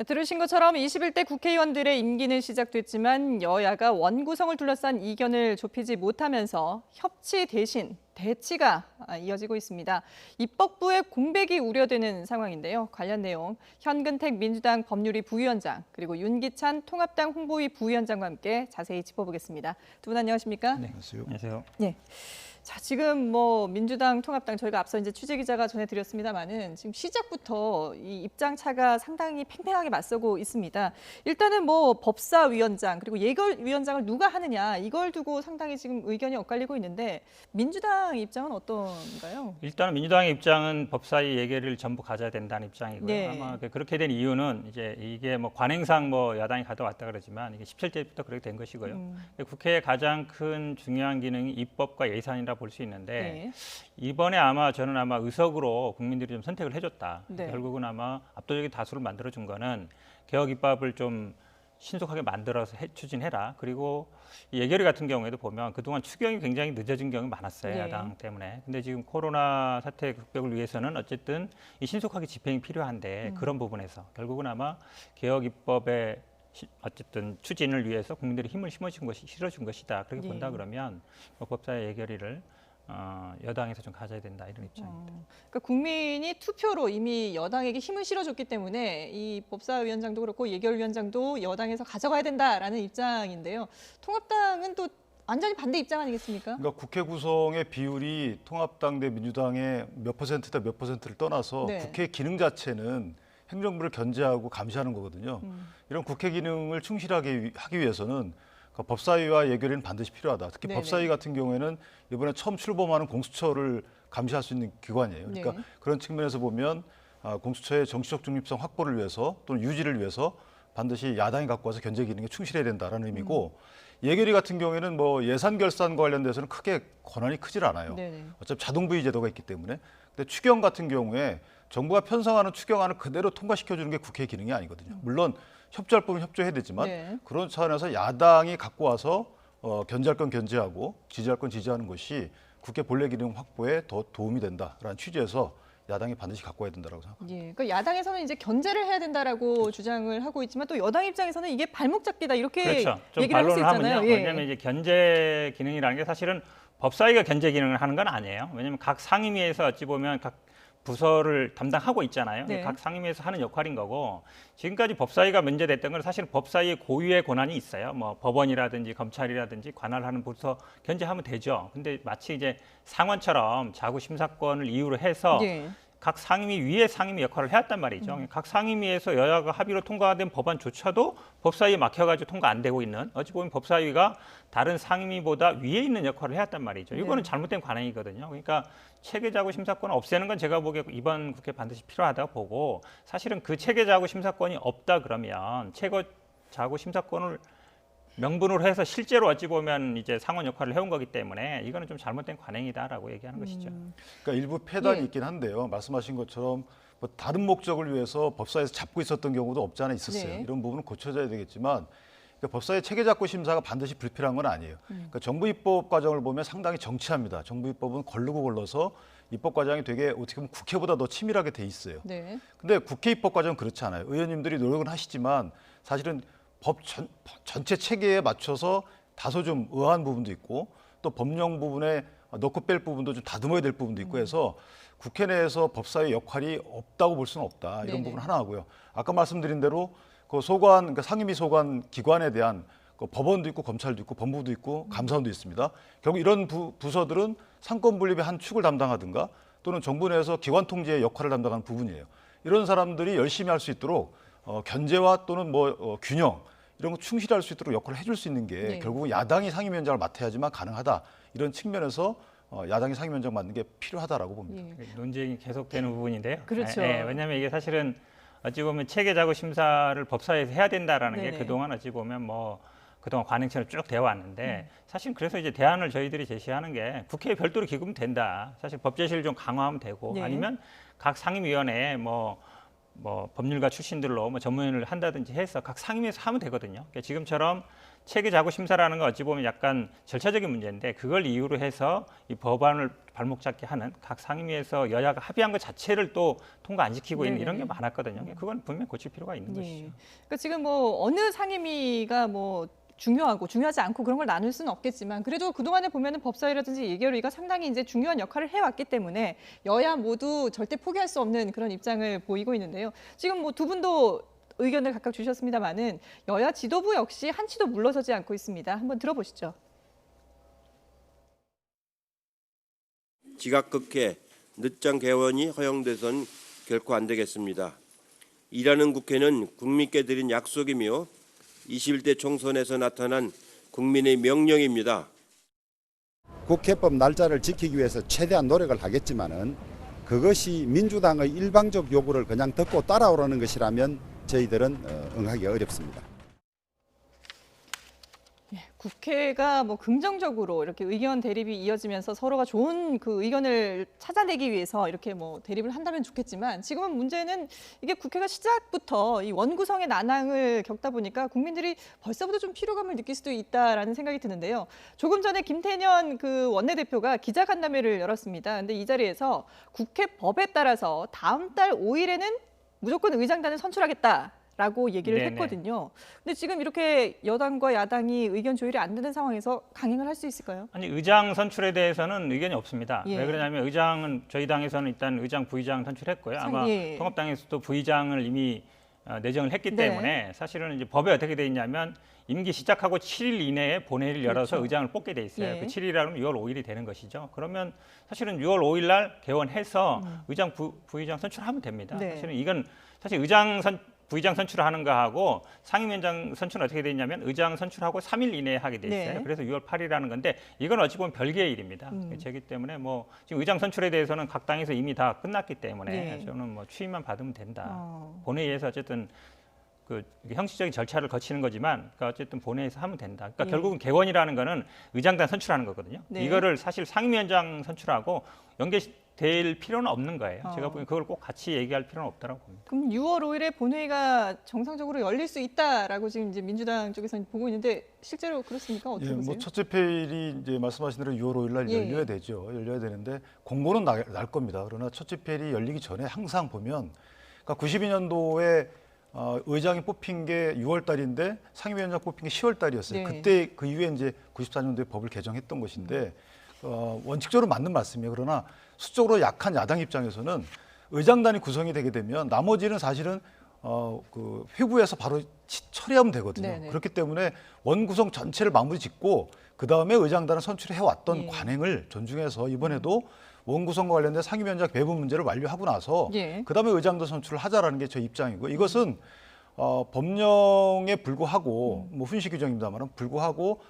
들으신 것처럼 21대 국회의원들의 임기는 시작됐지만 여야가 원구성을 둘러싼 이견을 좁히지 못하면서 협치 대신 대치가 이어지고 있습니다. 입법부의 공백이 우려되는 상황인데요. 관련 내용 현근택 민주당 법률위 부위원장 그리고 윤기찬 통합당 홍보위 부위원장과 함께 자세히 짚어보겠습니다. 두 분 안녕하십니까? 네, 안녕하세요. 안녕하세요. 네. 자, 지금 민주당 통합당 저희가 앞서 이제 취재 기자가 전해드렸습니다만은 지금 시작부터 이 입장 차가 상당히 팽팽하게 맞서고 있습니다. 일단은 법사위원장 그리고 예결위원장을 누가 하느냐 이걸 두고 상당히 지금 의견이 엇갈리고 있는데 민주당 입장은 어떤가요? 일단 민주당의 입장은 법사위 예결을 전부 가져야 된다는 입장이고요. 네. 아마 그렇게 된 이유는 이제 이게 관행상 야당이 가져왔다 그러지만 이게 17대부터 그렇게 된 것이고요. 국회의 가장 큰 중요한 기능이 입법과 예산이라 볼 수 있는데 네. 이번에 저는 의석으로 국민들이 좀 선택을 해줬다. 네. 결국은 압도적인 다수를 만들어준 거는 개혁 입법을 좀 신속하게 만들어서 추진해라. 그리고 예결위 같은 경우에도 보면 그동안 추경이 굉장히 늦어진 경우가 많았어요. 네. 야당 때문에. 근데 지금 코로나 사태 극복을 위해서는 어쨌든 이 신속하게 집행이 필요한데 그런 부분에서 결국은 개혁 입법의 어쨌든 추진을 위해서 국민들이 힘을 실어준 것이다. 그렇게 예. 본다 그러면 법사위 예결위를 여당에서 좀 가져야 된다 이런 입장입니다. 그러니까 국민이 투표로 이미 여당에게 힘을 실어줬기 때문에 이 법사위원장도 그렇고 예결위원장도 여당에서 가져가야 된다라는 입장인데요. 통합당은 또 완전히 반대 입장 아니겠습니까? 그러니까 국회 구성의 비율이 통합당 대 민주당의 몇 퍼센트다 몇 퍼센트를 떠나서 네. 국회 기능 자체는 행정부를 견제하고 감시하는 거거든요. 이런 국회 기능을 충실하게 하기 위해서는 법사위와 예결위는 반드시 필요하다. 특히 네네. 법사위 같은 경우에는 이번에 처음 출범하는 공수처를 감시할 수 있는 기관이에요. 그러니까 네. 그런 측면에서 보면 공수처의 정치적 중립성 확보를 위해서 또는 유지를 위해서 반드시 야당이 갖고 와서 견제 기능에 충실해야 된다는 의미고 예결위 같은 경우에는 예산 결산 관련돼서는 크게 권한이 크질 않아요. 네네. 어차피 자동부의 제도가 있기 때문에. 근데 추경 같은 경우에 정부가 편성하는 추경안을 그대로 통과시켜주는 게 국회의 기능이 아니거든요. 물론 협조할 부분 협조해야 되지만 네. 그런 차원에서 야당이 갖고 와서 견제할 건 견제하고 지지할 건 지지하는 것이 국회 본래 기능 확보에 더 도움이 된다라는 취지에서 야당이 반드시 갖고 와야 된다고 생각합니다. 예, 그러니까 야당에서는 이제 견제를 해야 된다라고 주장을 하고 있지만 또 여당 입장에서는 이게 발목 잡기다 이렇게 그렇죠. 좀 얘기를 할 수 반론을 있잖아요. 하면요. 예. 왜냐하면 이제 견제 기능이라는 게 사실은 법사위가 견제 기능을 하는 건 아니에요. 왜냐하면 각 상임위에서 어찌 보면 각 부서를 담당하고 있잖아요. 네. 각 상임위에서 하는 역할인 거고 지금까지 법사위가 문제됐던 건 사실 법사위의 고유의 권한이 있어요. 법원이라든지 검찰이라든지 관할하는 부서 견제하면 되죠. 근데 마치 이제 상원처럼 자구 심사권을 이유로 해서 예. 각 상임위 위에 상임위 역할을 해왔단 말이죠. 각 상임위에서 여야가 합의로 통과된 법안조차도 법사위에 막혀가지고 통과 안 되고 있는 어찌 보면 법사위가 다른 상임위보다 위에 있는 역할을 해왔단 말이죠. 이거는 네. 잘못된 관행이거든요. 그러니까 체계자구 심사권을 없애는 건 제가 보기에 이번 국회 반드시 필요하다고 보고 사실은 그 체계자구 심사권이 없다 그러면 체계자구 심사권을 명분으로 해서 실제로 어찌 보면 이제 상원 역할을 해온 거기 때문에 이거는 좀 잘못된 관행이다라고 얘기하는 것이죠. 그러니까 일부 폐단이 예. 있긴 한데요. 말씀하신 것처럼 다른 목적을 위해서 법사위에서 잡고 있었던 경우도 없지 않아 있었어요. 네. 이런 부분은 고쳐져야 되겠지만 그러니까 법사위 체계작구 심사가 반드시 불필요한 건 아니에요. 그러니까 정부 입법 과정을 보면 상당히 정치합니다. 정부 입법은 걸르고 걸러서 입법 과정이 되게 어떻게 보면 국회보다 더 치밀하게 돼 있어요. 네. 근데 국회 입법 과정은 그렇지 않아요. 의원님들이 노력은 하시지만 사실은 전체 체계에 맞춰서 다소 좀 의아한 부분도 있고 또 법령 부분에 넣고 뺄 부분도 좀 다듬어야 될 부분도 있고 해서 국회 내에서 법사위 역할이 없다고 볼 수는 없다. 이런 네네. 부분 하나 하고요. 아까 말씀드린 대로 그 소관, 그러니까 상임위 소관 기관에 대한 그 법원도 있고 검찰도 있고 법무부도 있고 감사원도 있습니다. 결국 이런 부서들은 상권 분립의 한 축을 담당하든가 또는 정부 내에서 기관 통제의 역할을 담당하는 부분이에요. 이런 사람들이 열심히 할 수 있도록 견제와 또는 균형 이런 거 충실할 수 있도록 역할을 해줄 수 있는 게 네. 결국은 야당이 상임위원장을 맡아야지만 가능하다. 이런 측면에서 야당이 상임위원장 맡는 게 필요하다라고 봅니다. 예. 논쟁이 계속되는 부분인데요. 그렇죠. 왜냐하면 이게 사실은 어찌 보면 체계자구 심사를 법사위에서 해야 된다라는 네네. 게 그동안 어찌 보면 그동안 관행처럼 쭉 되어 왔는데 사실 그래서 이제 대안을 저희들이 제시하는 게 국회에 별도로 기구면 된다. 사실 법제실을 좀 강화하면 되고 네. 아니면 각 상임위원회에 뭐 법률가 출신들로 뭐 전문을 한다든지 해서 각 상임위에서 하면 되거든요. 그러니까 지금처럼 체계자구 심사라는 건 어찌 보면 약간 절차적인 문제인데 그걸 이유로 해서 이 법안을 발목 잡게 하는 각 상임위에서 여야가 합의한 것 자체를 또 통과 안 지키고 있는 이런 게 많았거든요. 그건 분명히 고칠 필요가 있는 것이죠. 그러니까 지금 뭐 어느 상임위가 뭐 중요하고 중요하지 않고 그런 걸 나눌 수는 없겠지만 그래도 그동안에 보면은 법사위라든지 예결위가 상당히 이제 중요한 역할을 해왔기 때문에 여야 모두 절대 포기할 수 없는 그런 입장을 보이고 있는데요. 지금 뭐 두 분도 의견을 각각 주셨습니다만은 여야 지도부 역시 한치도 물러서지 않고 있습니다. 한번 들어보시죠. 지각국회, 늦장 개원이 허용돼선 결코 안 되겠습니다. 일하는 국회는 국민께 드린 약속이며 21대 총선에서 나타난 국민의 명령입니다. 국회법 날짜를 지키기 위해서 최대한 노력을 하겠지만은 그것이 민주당의 일방적 요구를 그냥 듣고 따라오라는 것이라면 저희들은 응하기 어렵습니다. 국회가 뭐 긍정적으로 이렇게 의견 대립이 이어지면서 서로가 좋은 그 의견을 찾아내기 위해서 이렇게 뭐 대립을 한다면 좋겠지만 지금은 문제는 이게 국회가 시작부터 이 원구성의 난항을 겪다 보니까 국민들이 벌써부터 좀 피로감을 느낄 수도 있다라는 생각이 드는데요. 조금 전에 김태년 그 원내대표가 기자간담회를 열었습니다. 근데 이 자리에서 국회 법에 따라서 다음 달 5일에는 무조건 의장단을 선출하겠다라고 얘기를 네네. 했거든요. 근데 지금 이렇게 여당과 야당이 의견 조율이 안 되는 상황에서 강행을 할 수 있을까요? 아니 의장 선출에 대해서는 의견이 없습니다. 예. 왜 그러냐면 의장은 저희 당에서는 일단 의장, 부의장 선출했고요. 아마 예. 통합당에서도 부의장을 이미 내정을 했기 네. 때문에 사실은 이제 법에 어떻게 돼 있냐면 임기 시작하고 7일 이내에 본회의를 열어서 그렇죠. 의장을 뽑게 돼 있어요. 예. 그 7일이라면 6월 5일이 되는 것이죠. 그러면 사실은 6월 5일 날 개원해서 의장, 부의장 선출하면 됩니다. 네. 사실은 이건 사실 부의장 선출을 하는 거하고 상임위원장 선출은 어떻게 돼 있냐면 의장 선출하고 3일 이내에 하게 돼 있어요. 네. 그래서 6월 8일이라는 건데 이건 어찌 보면 별개의 일입니다. 제기 때문에 뭐 지금 의장 선출에 대해서는 각 당에서 이미 다 끝났기 때문에 예. 저는 뭐 취임만 받으면 된다. 어. 본회의에서 어쨌든 그 형식적인 절차를 거치는 거지만 그러니까 어쨌든 본회의에서 하면 된다. 그러니까 예. 결국은 개원이라는 거는 의장단 선출하는 거거든요. 네. 이거를 사실 상임위원장 선출하고 연계될 필요는 없는 거예요. 제가 보기엔 그걸 꼭 같이 얘기할 필요는 없다고 봅니다. 그럼 6월 5일에 본회의가 정상적으로 열릴 수 있다라고 지금 이제 민주당 쪽에서는 보고 있는데 실제로 그렇습니까? 어떻게 보세요? 뭐 첫째 페일이 이제 말씀하신 대로 6월 5일 날 예. 열려야 되죠. 열려야 되는데 공고는 날 겁니다. 그러나 첫째 페일이 열리기 전에 항상 보면 그러니까 92년도에 의장이 뽑힌 게 6월 달인데 상임위원장 뽑힌 게 10월 달이었어요. 네. 그때 그 이후에 이제 94년도에 법을 개정했던 것인데 원칙적으로 맞는 말씀이에요. 그러나 수적으로 약한 야당 입장에서는 의장단이 구성이 되게 되면 나머지는 사실은 그 회부에서 바로 처리하면 되거든요. 네네. 그렇기 때문에 원구성 전체를 마무리 짓고 그 다음에 의장단을 선출해 왔던 예. 관행을 존중해서 이번에도 원구성과 관련된 상임위원장 배분 문제를 완료하고 나서 예. 그다음에 의장단 선출을 하자라는 게 제 입장이고 이것은 법령에 불구하고 뭐 훈시 규정입니다만 불구하고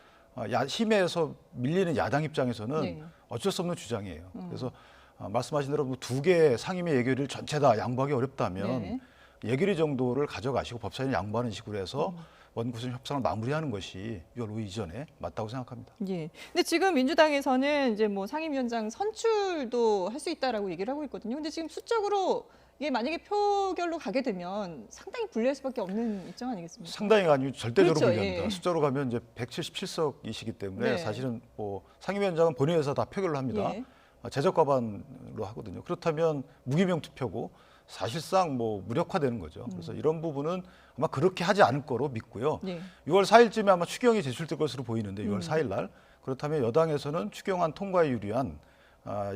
심해에서 밀리는 야당 입장에서는 네. 어쩔 수 없는 주장이에요. 그래서 말씀하신 대로 뭐 두 개 상임위 예결위를 전체 다 양보하기 어렵다면 네. 예결위 정도를 가져가시고 법사위는 양보하는 식으로 해서 원구성 협상을 마무리하는 것이 6월 5일 이전에 맞다고 생각합니다. 예. 근데 지금 민주당에서는 이제 뭐 상임위원장 선출도 할 수 있다라고 얘기를 하고 있거든요. 근데 지금 수적으로 이게 만약에 표결로 가게 되면 상당히 불리할 수밖에 없는 입장 아니겠습니까? 상당히 아니고 절대적으로 그렇죠, 불리합니다. 예. 숫자로 가면 이제 177석이시기 때문에 네. 사실은 뭐 상임위원장은 본회의에서 다 표결을 합니다. 예. 제적과반으로 하거든요. 그렇다면 무기명 투표고 사실상 뭐 무력화되는 거죠. 그래서 이런 부분은 아마 그렇게 하지 않을 거로 믿고요. 예. 6월 4일쯤에 아마 추경이 제출될 것으로 보이는데 6월 4일 날 그렇다면 여당에서는 추경안 통과에 유리한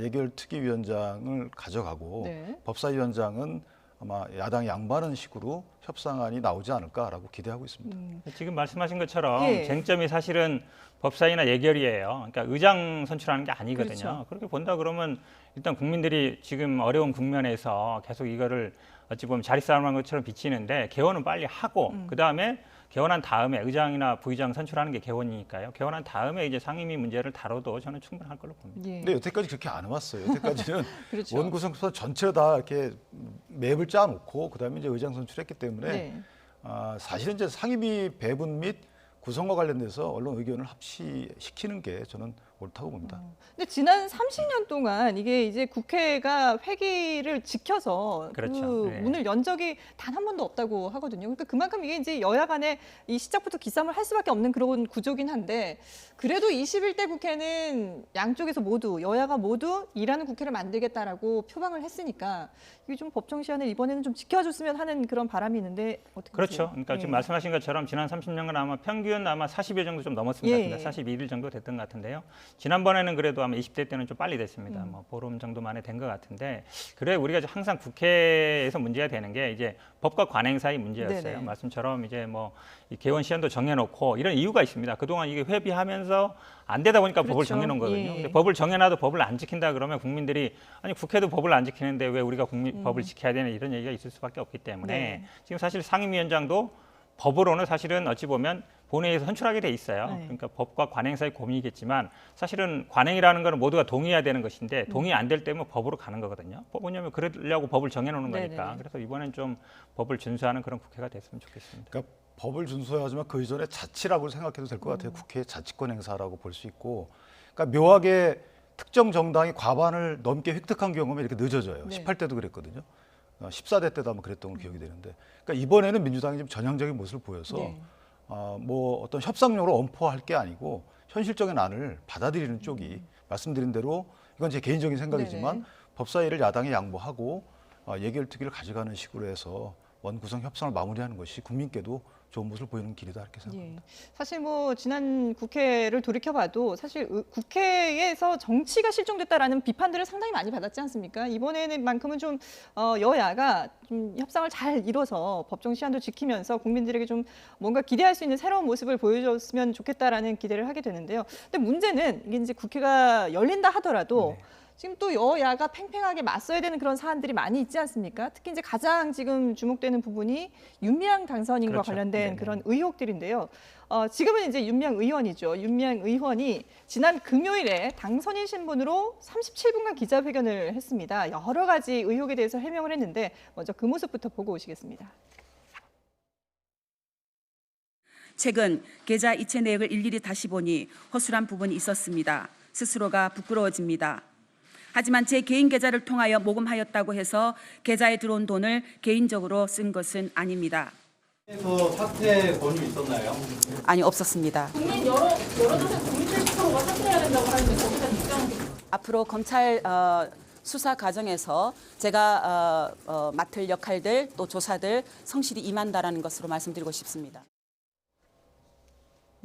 예결특위위원장을 가져가고 네. 법사위원장은 아마 야당이 양보하는 식으로 협상안이 나오지 않을까라고 기대하고 있습니다. 지금 말씀하신 것처럼 예. 쟁점이 사실은 법사위나 예결위예요. 그러니까 의장 선출하는 게 아니거든요. 그렇죠. 그렇게 본다 그러면 일단 국민들이 지금 어려운 국면에서 계속 이거를 어찌 보면 자리싸움한 것처럼 비치는데 개원은 빨리 하고 그다음에 개원한 다음에 의장이나 부의장 선출하는 게 개원이니까요. 개원한 다음에 이제 상임위 문제를 다뤄도 저는 충분할 걸로 봅니다. 예. 근데 여태까지 그렇게 안 해왔어요. 여태까지는 그렇죠. 원구성 전체를 다 이렇게 맵을 짜놓고 그다음에 이제 의장 선출했기 때문에 네. 사실은 이제 상임위 배분 및 구성과 관련돼서 언론 의견을 합치시키는 게 저는 옳다고 봅니다. 근데 지난 30년 동안 이게 이제 국회가 회기를 지켜서 그렇죠. 그 네. 문을 연 적이 단 한 번도 없다고 하거든요. 그러니까 그만큼 이게 이제 여야 간에 이 시작부터 기싸움을 할 수밖에 없는 그런 구조긴 한데 그래도 21대 국회는 양쪽에서 모두 여야가 모두 일하는 국회를 만들겠다라고 표방을 했으니까 이게 좀 법정 시한을 이번에는 좀 지켜줬으면 하는 그런 바람이 있는데 어떻게 그렇죠. 보세요? 그러니까 지금 예. 말씀하신 것처럼 지난 30년간 아마 평균 아마 40일 정도 좀 넘었습니다. 예. 41일 정도 됐던 것 같은데요. 지난번에는 그래도 아마 20대 때는 좀 빨리 됐습니다. 음. 뭐 보름 정도 만에 된 것 같은데 그래 우리가 항상 국회에서 문제가 되는 게 이제 법과 관행 사이 문제였어요. 네네. 말씀처럼 이제 뭐 이 개원 시한도 정해놓고 이런 이유가 있습니다. 그동안 이게 회비하면서 안 되다 보니까 법을 그렇죠. 정해놓은 거거든요. 예. 근데 법을 정해놔도 법을 안 지킨다 그러면 국민들이 아니 국회도 법을 안 지키는데 왜 우리가 법을 지켜야 되는 이런 얘기가 있을 수밖에 없기 때문에 네. 지금 사실 상임위원장도 법으로는 사실은 어찌 보면 본회의에서 선출하게 돼 있어요. 네. 그러니까 법과 관행 사이 고민이겠지만 사실은 관행이라는 거는 모두가 동의해야 되는 것인데 동의 안 될 때면 법으로 가는 거거든요. 왜냐하면 그러려고 법을 정해놓는 거니까. 네네. 그래서 이번엔 좀 법을 준수하는 그런 국회가 됐으면 좋겠습니다. 그러니까 법을 준수해야 하지만 그 이전에 자치라고 생각해도 될 것 같아요. 국회의 자치권 행사라고 볼 수 있고, 그러니까 묘하게 특정 정당이 과반을 넘게 획득한 경우면 이렇게 늦어져요. 네. 18대도 그랬거든요. 14대 때도 아마 그랬던 걸 기억이 되는데, 그러니까 이번에는 민주당이 좀 전향적인 모습을 보여서 네. 뭐 어떤 협상용으로 엄포할 게 아니고 현실적인 안을 받아들이는 쪽이 말씀드린 대로 이건 제 개인적인 생각이지만 네네. 법사위를 야당이 양보하고 예결특위를 가져가는 식으로 해서 원구성 협상을 마무리하는 것이 국민께도 좋은 모습을 보이는 길이다 이렇게 생각합니다. 예. 사실 뭐 지난 국회를 돌이켜봐도 사실 국회에서 정치가 실종됐다라는 비판들을 상당히 많이 받았지 않습니까? 이번에는만큼은 좀 여야가 좀 협상을 잘 이뤄서 법정 시한도 지키면서 국민들에게 좀 뭔가 기대할 수 있는 새로운 모습을 보여줬으면 좋겠다라는 기대를 하게 되는데요. 근데 문제는 이게 이제 국회가 열린다 하더라도 지금 또 여야가 팽팽하게 맞서야 되는 그런 사안들이 많이 있지 않습니까? 특히 이제 가장 지금 주목되는 부분이 윤미향 당선인과 그렇죠. 관련된 네네. 그런 의혹들인데요. 지금은 이제 윤미향 의원이죠. 윤미향 의원이 지난 금요일에 당선인 신분으로 37분간 기자회견을 했습니다. 여러 가지 의혹에 대해서 해명을 했는데 먼저 그 모습부터 보고 오시겠습니다. 최근 계좌 이체 내역을 일일이 다시 보니 허술한 부분이 있었습니다. 스스로가 부끄러워집니다. 하지만 제 개인 계좌를 통하여 모금하였다고 해서 계좌에 들어온 돈을 개인적으로 쓴 것은 아닙니다. 그래서 사퇴 권유 있었나요? 아니, 없었습니다. 국민 여러 곳에서 국민 1%가 사퇴해야 된다고 하는데 거기다 입장. 앞으로 검찰 수사 과정에서 제가 맡을 역할들 또 조사들 성실히 임한다라는 것으로 말씀드리고 싶습니다.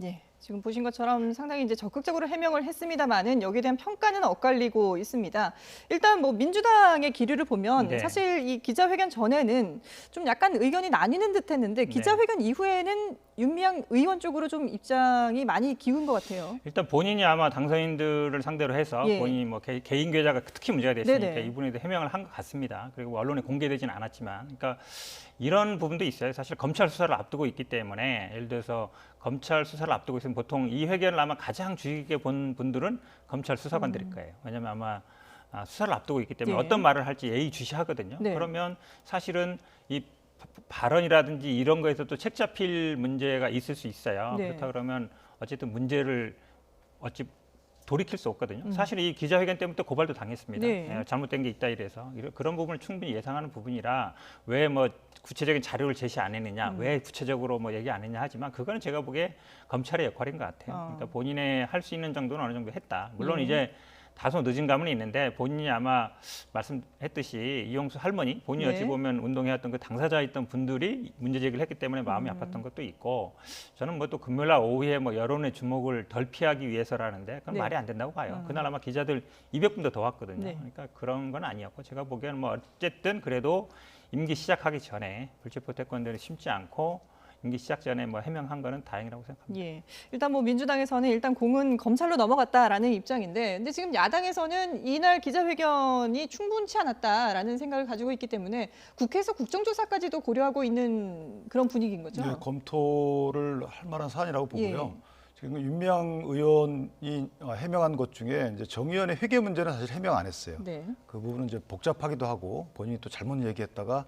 예, 지금 보신 것처럼 상당히 이제 적극적으로 해명을 했습니다만은 여기에 대한 평가는 엇갈리고 있습니다. 일단 뭐 민주당의 기류를 보면 네. 사실 이 기자회견 전에는 좀 약간 의견이 나뉘는 듯했는데 기자회견 이후에는 윤미향 의원 쪽으로 좀 입장이 많이 기운 것 같아요. 일단 본인이 아마 당선인들을 상대로 해서 예. 본인이 뭐 개인 계좌가 특히 문제가 됐으니까 네네. 이분에도 해명을 한 것 같습니다. 그리고 언론에 공개되지는 않았지만, 그러니까 이런 부분도 있어요. 사실 검찰 수사를 앞두고 있기 때문에 예를 들어서 검찰 수사를 앞두고 있으면 보통 이 회견을 아마 가장 주의 깊게 본 분들은 검찰 수사관들일 거예요. 왜냐하면 아마 수사를 앞두고 있기 때문에 네. 어떤 말을 할지 예의주시하거든요. 네. 그러면 사실은 이 발언이라든지 이런 거에서 또 책 잡힐 문제가 있을 수 있어요. 네. 그렇다 그러면 어쨌든 문제를 어찌 돌이킬 수 없거든요. 사실 이 기자회견 때문에 또 고발도 당했습니다. 네. 예, 잘못된 게 있다 이래서 그런 부분을 충분히 예상하는 부분이라 왜 뭐 구체적인 자료를 제시 안 했느냐, 왜 구체적으로 뭐 얘기 안 했냐 하지만 그거는 제가 보기에 검찰의 역할인 것 같아요. 그러니까 본인의 할 수 있는 정도는 어느 정도 했다. 물론 이제 다소 늦은 감은 있는데 본인이 아마 말씀했듯이 이용수 할머니, 본인이 네. 어찌 보면 운동해왔던 그 당사자였던 분들이 문제 제기를 했기 때문에 마음이 아팠던 것도 있고 저는 뭐 또 금요일날 오후에 뭐 여론의 주목을 덜 피하기 위해서라는데 그건 네. 말이 안 된다고 봐요. 그날 아마 기자들 200분도 더 왔거든요. 네. 그러니까 그런 건 아니었고 제가 보기에는 뭐 어쨌든 그래도 임기 시작하기 전에 불체포 태권들을 심지 않고 임기 시작 전에 뭐 해명한 거는 다행이라고 생각합니다. 예, 일단 뭐 민주당에서는 일단 공은 검찰로 넘어갔다라는 입장인데, 근데 지금 야당에서는 이날 기자회견이 충분치 않았다라는 생각을 가지고 있기 때문에 국회에서 국정조사까지도 고려하고 있는 그런 분위기인 거죠. 네, 검토를 할 만한 사안이라고 보고요. 예. 지금 윤미향 의원이 해명한 것 중에 이제 정의원의 회계 문제는 사실 해명 안 했어요. 네. 그 부분은 이제 복잡하기도 하고 본인이 또 잘못 얘기했다가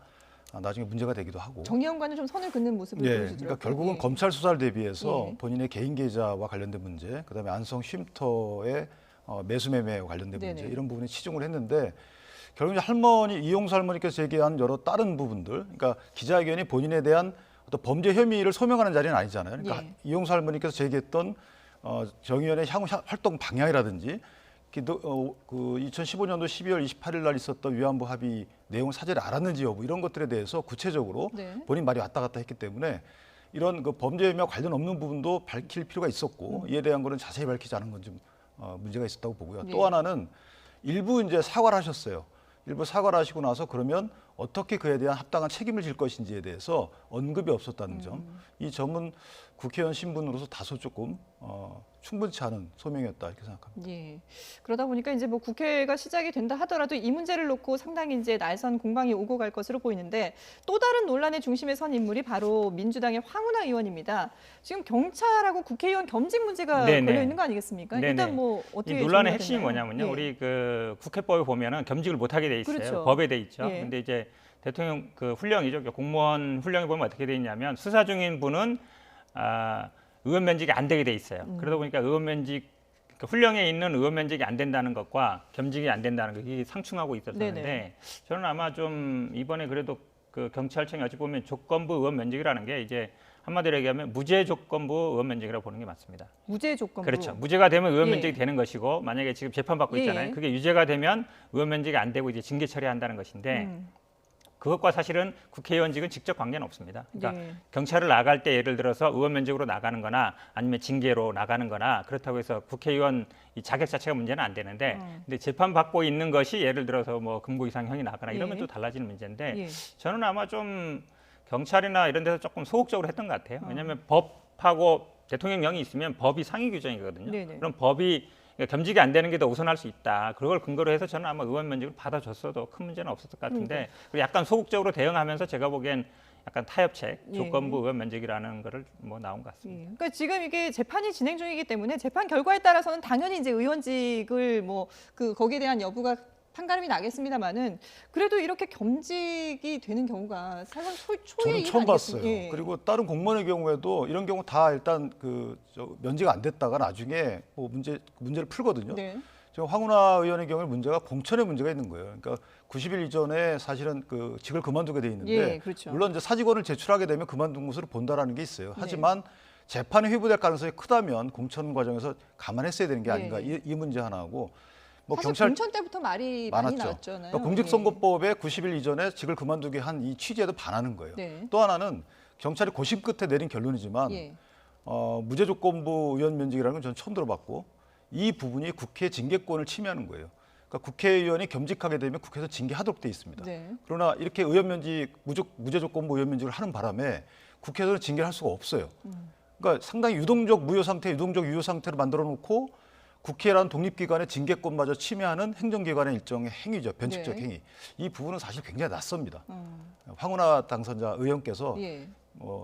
나중에 문제가 되기도 하고. 정의원과는 좀 선을 긋는 모습을 보여주더라고요. 그러니까 결국은 예. 검찰 수사를 대비해서 예. 본인의 개인 계좌와 관련된 문제, 그다음에 안성 쉼터의 매수매매와 관련된 문제 네네. 이런 부분에 치중을 했는데 결국 이제 이용수 할머니께서 제기한 여러 다른 부분들, 그러니까 기자회견이 본인에 대한 어떤 범죄 혐의를 소명하는 자리는 아니잖아요. 그러니까 예. 이용수 할머니께서 제기했던 정의원의 향후 활동 방향이라든지 그 2015년도 12월 28일 날 있었던 위안부 합의 내용을 사전에 알았는지 여부 이런 것들에 대해서 구체적으로 네. 본인 말이 왔다 갔다 했기 때문에 이런 그 범죄 혐의와 관련 없는 부분도 밝힐 필요가 있었고 이에 대한 거는 자세히 밝히지 않은 건 좀 문제가 있었다고 보고요. 네. 또 하나는 일부 이제 사과를 하셨어요. 일부 사과를 하시고 나서 그러면 어떻게 그에 대한 합당한 책임을 질 것인지에 대해서 언급이 없었다는 점. 이 점은 국회의원 신분으로서 다소 조금 충분치 않은 소명이었다 이렇게 생각합니다. 예. 그러다 보니까 이제 뭐 국회가 시작이 된다 하더라도 이 문제를 놓고 상당히 이제 날선 공방이 오고 갈 것으로 보이는데 또 다른 논란의 중심에 선 인물이 바로 민주당의 황운하 의원입니다. 지금 경찰하고 국회의원 겸직 문제가 네네. 걸려 있는 거 아니겠습니까? 네네. 일단 뭐 이 어떻게 논란의 정리가 핵심이 됐나요? 뭐냐면요. 예. 우리 그 국회법에 보면은 겸직을 못하게 돼 있어요. 그렇죠. 법에 돼 있죠. 예. 근데 이제 대통령 그 훈령이죠. 공무원 훈령에 보면 어떻게 돼 있냐면 수사 중인 분은 의원 면직이 안 되게 돼 있어요. 그러다 보니까 의원 면직 그러니까 훈령에 있는 의원 면직이 안 된다는 것과 겸직이 안 된다는 것이 상충하고 있었는데 네네. 저는 아마 좀 이번에 그래도 그 경찰청이 어찌 보면 조건부 의원 면직이라는 게 이제 한마디로 얘기하면 무죄 조건부 의원 면직이라고 보는 게 맞습니다. 무죄 조건부. 그렇죠. 무죄가 되면 의원 예. 면직이 되는 것이고 만약에 지금 재판받고 예. 있잖아요. 그게 유죄가 되면 의원 면직이 안 되고 이제 징계 처리한다는 것인데 그것과 사실은 국회의원직은 직접 관계는 없습니다. 그러니까 네. 경찰을 나갈 때 예를 들어서 의원 면직으로 나가는 거나 아니면 징계로 나가는 거나 그렇다고 해서 국회의원 이 자격 자체가 문제는 안 되는데 근데 재판받고 있는 것이 예를 들어서 뭐 금고 이상형이 나거나 이러면 예. 또 달라지는 문제인데 예. 저는 아마 좀 경찰이나 이런 데서 조금 소극적으로 했던 것 같아요. 왜냐하면 법하고 대통령령이 있으면 법이 상위 규정이거든요. 네네. 그럼 법이 겸직이 안 되는 게 더 우선할 수 있다. 그걸 근거로 해서 저는 아마 의원 면직을 받아줬어도 큰 문제는 없었을 것 같은데 그리고 약간 소극적으로 대응하면서 제가 보기엔 약간 타협책, 예. 조건부 의원 면직이라는 거를 뭐 나온 것 같습니다. 예. 그러니까 지금 이게 재판이 진행 중이기 때문에 재판 결과에 따라서는 당연히 이제 의원직을 뭐 그 거기에 대한 여부가 판가름이 나겠습니다만은 그래도 이렇게 겸직이 되는 경우가 사실 초유의 저는 일 처음 아니겠습니까? 봤어요. 예. 그리고 다른 공무원의 경우에도 이런 경우 다 일단 면제가 안 됐다가 나중에 뭐 문제를 풀거든요. 네. 지금 황운하 의원의 경우에 문제가 공천에 문제가 있는 거예요. 그러니까 90일 이전에 사실은 그 직을 그만두게 돼 있는데 예, 그렇죠. 물론 이제 사직원을 제출하게 되면 그만둔 것으로 본다라는 게 있어요. 네. 하지만 재판에 회부될 가능성이 크다면 공천 과정에서 감안했어야 되는 게 아닌가 예. 이 문제 하나하고 뭐 사실 경찰 공천 때부터 말이 많이 많았죠. 나왔잖아요. 그러니까 공직선거법에 90일 이전에 직을 그만두게 한 이 취지에도 반하는 거예요. 네. 또 하나는 경찰이 고심 끝에 내린 결론이지만 예. 무죄 조건부 의원 면직이라는 건 저는 처음 들어봤고 이 부분이 국회 징계권을 침해하는 거예요. 그러니까 국회의원이 겸직하게 되면 국회에서 징계하도록 돼 있습니다. 네. 그러나 이렇게 의원 면직 무죄 조건부 의원 면직을 하는 바람에 국회에서는 징계를 할 수가 없어요. 그러니까 상당히 유동적 무효 상태, 유동적 유효 상태로 만들어 놓고 국회라는 독립기관의 징계권마저 침해하는 행정기관의 일종의 행위죠. 변칙적 네. 행위. 이 부분은 사실 굉장히 낯섭니다. 황운하 당선자 의원께서 예.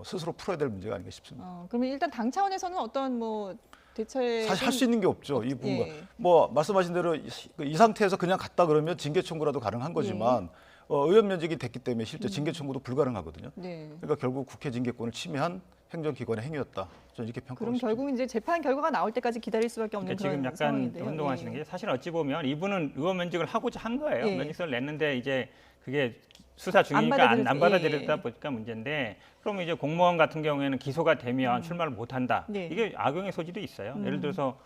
스스로 풀어야 될 문제가 아닌가 싶습니다. 그러면 일단 당 차원에서는 어떤 뭐 대체 사실 할 수 있는 게 없죠. 이 부분과 예. 뭐 말씀하신 대로 이 상태에서 그냥 갔다 그러면 징계 청구라도 가능한 거지만 의원 면직이 됐기 때문에 실제 징계 청구도 불가능하거든요. 네. 그러니까 결국 국회 징계권을 침해한 행정기관의 행위였다. 저는 이렇게 평가하고 그럼 싶습니다. 결국 이제 재판 결과가 나올 때까지 기다릴 수밖에 없는 그러니까 지금 그런 약간 상황인데요. 혼동하시는 예. 게 사실 어찌 보면 이분은 의원 면직을 하고자 한 거예요. 예. 면직서를 냈는데 이제 그게 수사 중이니까 받아들여지- 안 받아들였다 예. 보니까 문제인데 그러면 이제 공무원 같은 경우에는 기소가 되면 출마를 못 한다. 네. 이게 악용의 소지도 있어요. 예를 들어서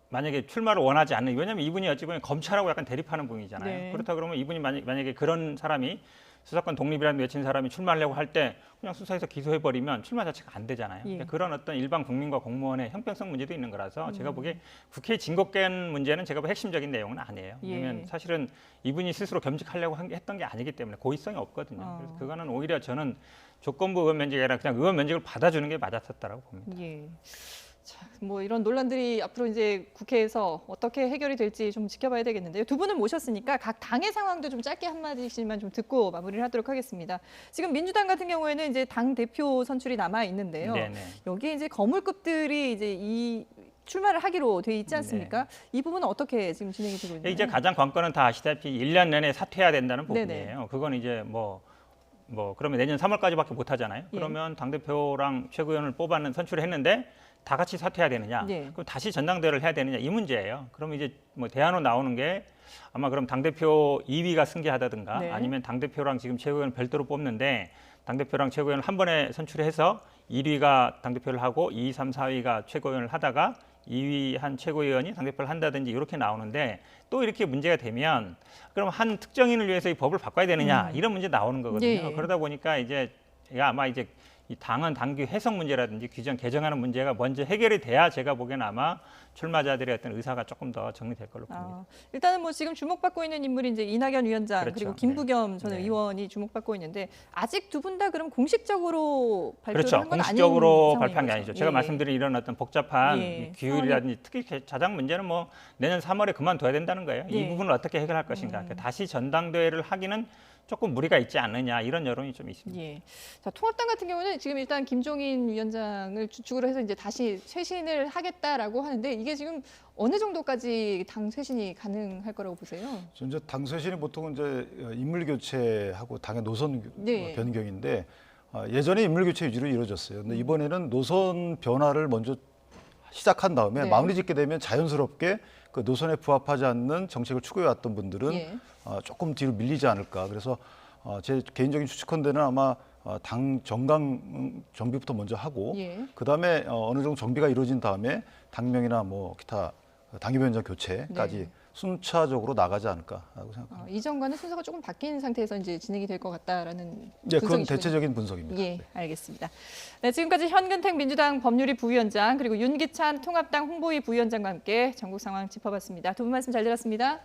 만약에 출마를 원하지 않는 왜냐하면 이분이 어찌 보면 검찰하고 약간 대립하는 분이잖아요. 네. 그렇다 그러면 이분이 만약에 그런 사람이 수사권 독립이라는 외친 사람이 출마하려고 할 때 그냥 수사해서 기소해버리면 출마 자체가 안 되잖아요. 예. 그러니까 그런 어떤 일반 국민과 공무원의 형평성 문제도 있는 거라서 제가 보기에 국회에 징계권 문제는 제가 보기에 핵심적인 내용은 아니에요. 예. 왜냐하면 사실은 이분이 스스로 겸직하려고 했던 게 아니기 때문에 고의성이 없거든요. 그래서 그거는 오히려 저는 조건부 의원 면직이 아니라 그냥 의원 면직을 받아주는 게 맞았었다라고 봅니다. 예. 자, 뭐 이런 논란들이 앞으로 이제 국회에서 어떻게 해결이 될지 좀 지켜봐야 되겠는데요. 두 분을 모셨으니까 각 당의 상황도 좀 짧게 한마디씩만 좀 듣고 마무리를 하도록 하겠습니다. 지금 민주당 같은 경우에는 이제 당 대표 선출이 남아 있는데요. 네네. 여기에 이제 거물급들이 이제 이 출마를 하기로 돼 있지 않습니까? 이 부분은 어떻게 지금 진행이 되고 있나요? 이제 가장 관건은 다 아시다시피 1년 내내 사퇴해야 된다는 네네. 부분이에요. 그건 이제 뭐 뭐 그러면 내년 3월까지밖에 못 하잖아요. 예. 그러면 당대표랑 최고위원을 뽑아는 선출을 했는데 다 같이 사퇴해야 되느냐? 네. 그럼 다시 전당대회를 해야 되느냐? 이 문제예요. 그럼 이제 뭐 대안으로 나오는 게 아마 그럼 당대표 2위가 승계하다든가 네. 아니면 당대표랑 지금 최고위원 별도로 뽑는데 당대표랑 최고위원을 한 번에 선출해서 1위가 당대표를 하고 2, 3, 4위가 최고위원을 하다가 2위 한 최고위원이 당대표를 한다든지 이렇게 나오는데 또 이렇게 문제가 되면 그럼 한 특정인을 위해서 이 법을 바꿔야 되느냐 이런 문제 나오는 거거든요. 예. 그러다 보니까 이제 아마 이제 이 당헌 당규 해석 문제라든지 규정 개정하는 문제가 먼저 해결이 돼야 제가 보기에는 아마 출마자들의 어떤 의사가 조금 더 정리될 걸로 봅니다. 일단은 뭐 지금 주목받고 있는 인물이 이제 이낙연 위원장 그렇죠. 그리고 김부겸 전 네. 의원이 주목받고 있는데 아직 두 분 다 그럼 공식적으로 발표를 그렇죠. 한 건 아닌 공식적으로 상황인 발표한 게 거죠? 아니죠. 제가 예. 말씀드린 이런 어떤 복잡한 예. 규율이라든지 특히 자장 문제는 뭐 내년 3월에 그만둬야 된다는 거예요. 예. 이 부분을 어떻게 해결할 것인가. 그러니까 다시 전당대회를 하기는 조금 무리가 있지 않느냐 이런 여론이 좀 있습니다. 예. 자, 통합당 같은 경우는 지금 일단 김종인 위원장을 주축으로 해서 이제 다시 쇄신을 하겠다라고 하는데 이게 지금 어느 정도까지 당 쇄신이 가능할 거라고 보세요? 이제 당 쇄신이 보통은 이제 인물 교체하고 당의 노선 네. 변경인데 예전에 인물 교체 위주로 이루어졌어요. 근데 이번에는 노선 변화를 먼저 시작한 다음에 네. 마무리 짓게 되면 자연스럽게 그 노선에 부합하지 않는 정책을 추구해 왔던 분들은 예. 조금 뒤로 밀리지 않을까. 그래서 제 개인적인 추측컨대는 아마 당 정강 정비부터 먼저 하고 예. 그다음에 어느 정도 정비가 이루어진 다음에 당명이나 뭐 기타 당협위원장 교체까지 네. 순차적으로 나가지 않을까라고 생각합니다. 이전과는 순서가 조금 바뀐 상태에서 이제 진행이 될 것 같다라는 네, 그건 분석이시군요. 대체적인 분석입니다. 예, 네. 알겠습니다. 네, 지금까지 현근택 민주당 법률위 부위원장 그리고 윤기찬 통합당 홍보위 부위원장과 함께 전국 상황 짚어봤습니다. 두 분 말씀 잘 들었습니다.